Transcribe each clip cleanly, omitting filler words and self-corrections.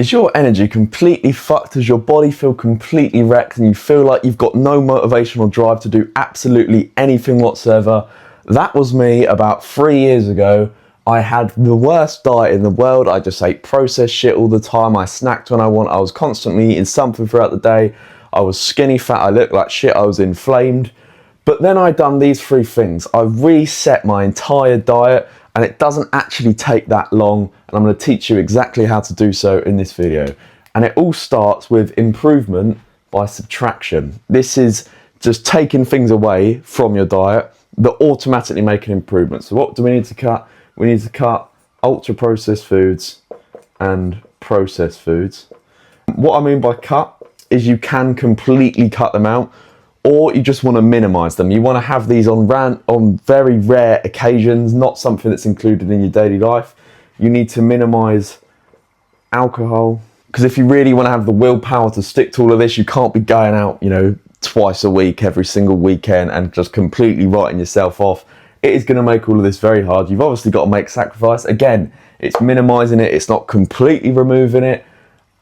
Is your energy completely fucked? Does your body feel completely wrecked and you feel like you've got no motivational drive to do absolutely anything whatsoever? That was me about 3 years ago. I had the worst diet in the world. I just ate processed shit all the time. I snacked when I want. I was constantly eating something throughout the day. I was skinny fat. I looked like shit. I was inflamed. But then I'd done these 3 things. I reset my entire diet, and it doesn't actually take that long. And I'm going to teach you exactly how to do so in this video. And it all starts with improvement by subtraction. This is just taking things away from your diet that automatically make an improvement. So what do we need to cut? We need to cut ultra processed foods and processed foods. What I mean by cut is you can completely cut them out, or you just want to minimize them. You want to have these on very rare occasions, not something that's included in your daily life. You need to minimize alcohol, because if you really want to have the willpower to stick to all of this, you can't be going out, twice a week, every single weekend, and just completely writing yourself off. It is going to make all of this very hard. You've obviously got to make sacrifice. Again, it's minimizing it. It's not completely removing it.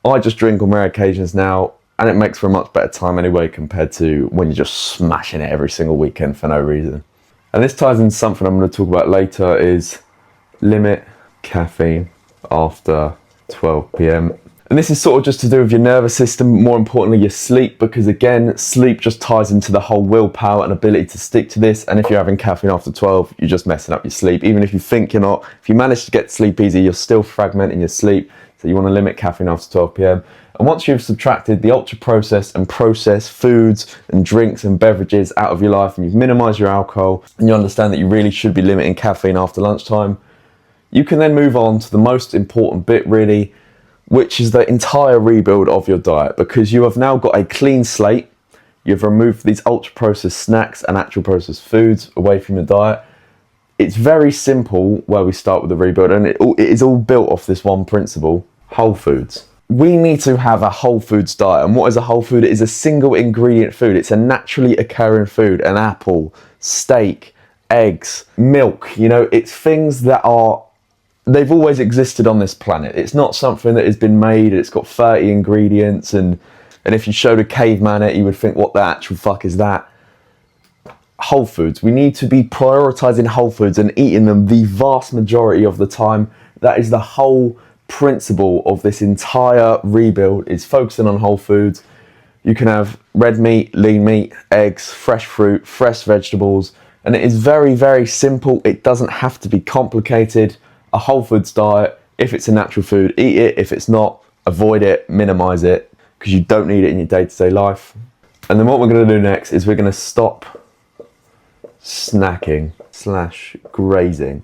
I just drink on rare occasions now, and it makes for a much better time anyway compared to when you're just smashing it every single weekend for no reason. And this ties into something I'm going to talk about later, is limit caffeine after 12 p.m. And this is sort of just to do with your nervous system, more importantly your sleep, because again, sleep just ties into the whole willpower and ability to stick to this. And if you're having caffeine after 12, you're just messing up your sleep. Even if you think you're not, if you manage to get to sleep easy, you're still fragmenting your sleep. So you want to limit caffeine after 12 p.m. And once you've subtracted the ultra processed and processed foods and drinks and beverages out of your life, and you've minimized your alcohol, and you understand that you really should be limiting caffeine after lunchtime, you can then move on to the most important bit really, which is the entire rebuild of your diet, because you have now got a clean slate. You've removed these ultra processed snacks and actual processed foods away from your diet. It's very simple where we start with the rebuild, and it is all built off this one principle: whole foods. We need to have a whole foods diet. And what is a whole food? It is a single ingredient food. It's a naturally occurring food: an apple, steak, eggs, milk. It's things that they've always existed on this planet. It's not something that has been made. It's got 30 ingredients, and if you showed a caveman it, you would think, what the actual fuck is that? Whole foods. We need to be prioritizing whole foods and eating them the vast majority of the time. That is the whole principle of this entire rebuild, is focusing on whole foods. You can have red meat, lean meat, eggs, fresh fruit, fresh vegetables, and it is very, very simple. It doesn't have to be complicated. A whole foods diet, if it's a natural food, eat it. If it's not, avoid it, minimize it, because you don't need it in your day-to-day life. And then what we're going to do next is we're going to stop snacking / grazing.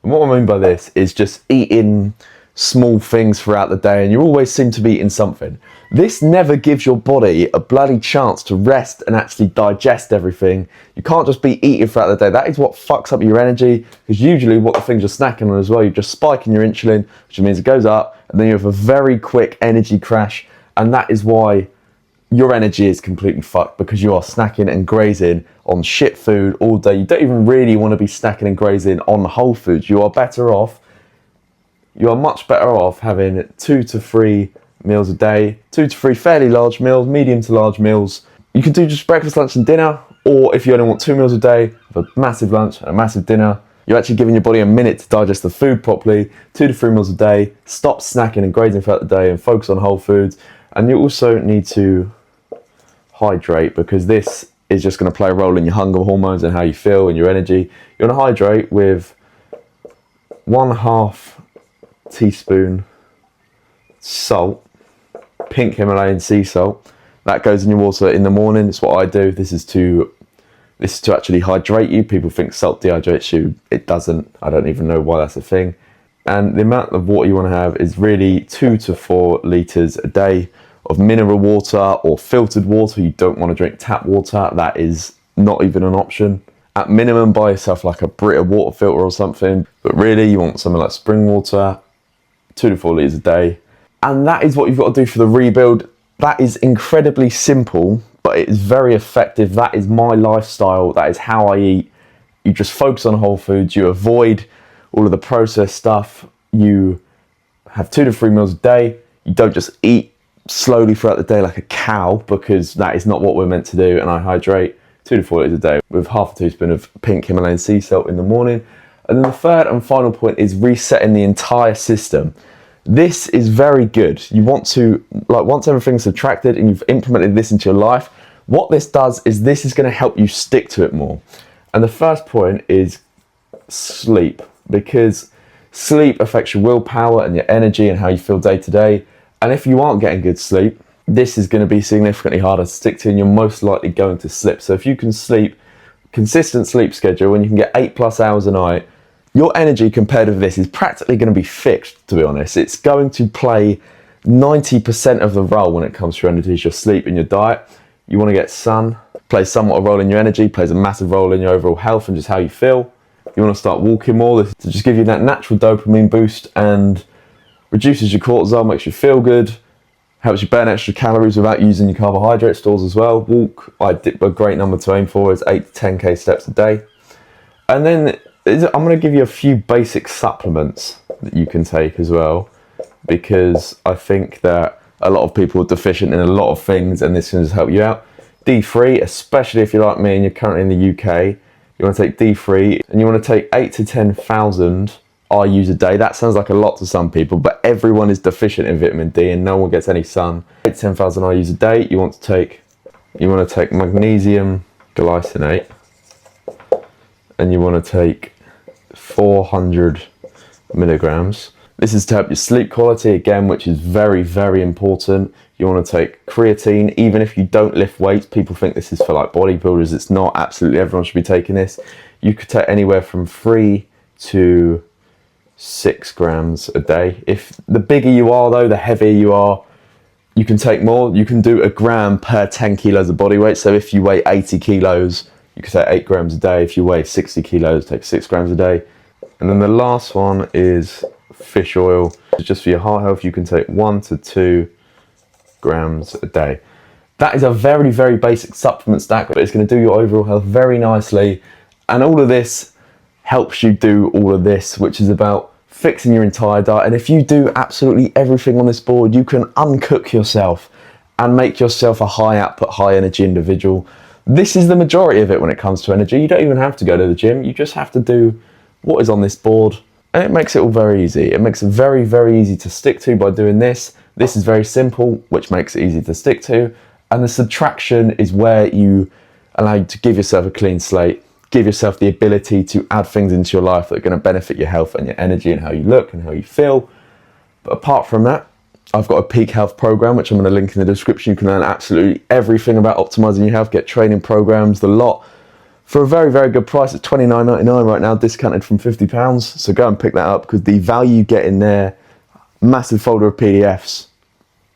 And what I mean by this is just eating small things throughout the day, and you always seem to be eating something. This never gives your body a bloody chance to rest and actually digest everything. You can't just be eating throughout the day. That is what fucks up your energy, because usually what the things you're snacking on as well, you're just spiking your insulin, which means it goes up, and then you have a very quick energy crash, and that is why your energy is completely fucked, because you are snacking and grazing on shit food all day. You don't even really want to be snacking and grazing on whole foods. You are much better off having 2 to 3 meals a day, 2 to 3 fairly large meals, medium to large meals. You can do just breakfast, lunch and dinner, or if you only want 2 meals a day, have a massive lunch and a massive dinner. You're actually giving your body a minute to digest the food properly. 2 to 3 meals a day, stop snacking and grazing throughout the day and focus on whole foods. And you also need to hydrate, because this is just going to play a role in your hunger hormones and how you feel and your energy. You want to hydrate with 1/2 teaspoon salt, pink Himalayan sea salt. That goes in your water in the morning. It's what I do. This is to actually hydrate you. People think salt dehydrates you. It doesn't. I don't even know why that's a thing. And the amount of water you want to have is really 2 to 4 litres a day of mineral water or filtered water. You don't want to drink tap water. That is not even an option. At minimum, buy yourself like a Brita water filter or something. But really, you want something like spring water, 2 to 4 litres a day. And that is what you've got to do for the rebuild. That is incredibly simple, but it is very effective. That is my lifestyle. That is how I eat. You just focus on whole foods. You avoid all of the processed stuff. You have 2 to 3 meals a day. You don't just eat slowly throughout the day like a cow, because that is not what we're meant to do. And I hydrate 2 to 4 liters a day with half a teaspoon of pink Himalayan sea salt in the morning. And then the third and final point is resetting the entire system. This is very good. You want to, like, once everything's subtracted and you've implemented this into your life, what this does is this is going to help you stick to it more. And the first point is sleep, because sleep affects your willpower and your energy and how you feel day to day. And if you aren't getting good sleep, this is going to be significantly harder to stick to, and you're most likely going to slip. So if you can sleep, consistent sleep schedule, and you can get 8+ hours a night, your energy compared with this is practically going to be fixed, to be honest. It's going to play 90% of the role when it comes to your energy, is your sleep and your diet. You want to get sun, plays somewhat a role in your energy, plays a massive role in your overall health and just how you feel. You want to start walking more to just give you that natural dopamine boost and reduces your cortisol, makes you feel good, helps you burn extra calories without using your carbohydrate stores as well. Walk, a great number to aim for is 8 to 10k steps a day. And then I'm going to give you a few basic supplements that you can take as well, because I think that a lot of people are deficient in a lot of things, and this can just help you out. D3, especially if you're like me and you're currently in the UK, you want to take D3, and you want to take 8 to 10,000 IUs a day. That sounds like a lot to some people, but everyone is deficient in vitamin D and no one gets any sun. 8 to 10,000 IUs a day. You want to take magnesium glycinate, and you want to take 400 milligrams. This is to help your sleep quality again, which is very, very important. You want to take creatine, even if you don't lift weights. People think this is for like bodybuilders. It's not. Absolutely everyone should be taking this. You could take anywhere from 3 to 6 grams a day. If the bigger you are though, the heavier you are, you can take more. You can do 1 gram per 10 kilos of body weight. So if you weigh 80 kilos, you could take 8 grams a day. If you weigh 60 kilos, take 6 grams a day. And then the last one is fish oil. Just for your heart health, you can take 1 to 2 grams a day. That is a very, very basic supplement stack, but it's going to do your overall health very nicely. And all of this helps you do all of this, which is about fixing your entire diet. And if you do absolutely everything on this board, you can uncook yourself and make yourself a high output, high energy individual. This is the majority of it when it comes to energy. You don't even have to go to the gym. You just have to do what is on this board. And it makes it all very easy. It makes it very, very easy to stick to by doing this. This is very simple, which makes it easy to stick to. And the subtraction is where you allow you to give yourself a clean slate, give yourself the ability to add things into your life that are going to benefit your health and your energy and how you look and how you feel. But apart from that, I've got a peak health program, which I'm going to link in the description. You can learn absolutely everything about optimizing your health, get training programs, the lot, for a very, very good price. It's $29.99 right now, discounted from £50. So go and pick that up, because the value you get in there, massive folder of PDFs,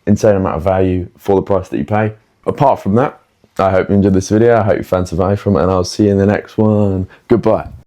insane amount of value for the price that you pay. Apart from that, I hope you enjoyed this video. I hope you found some value from it, and I'll see you in the next one. Goodbye.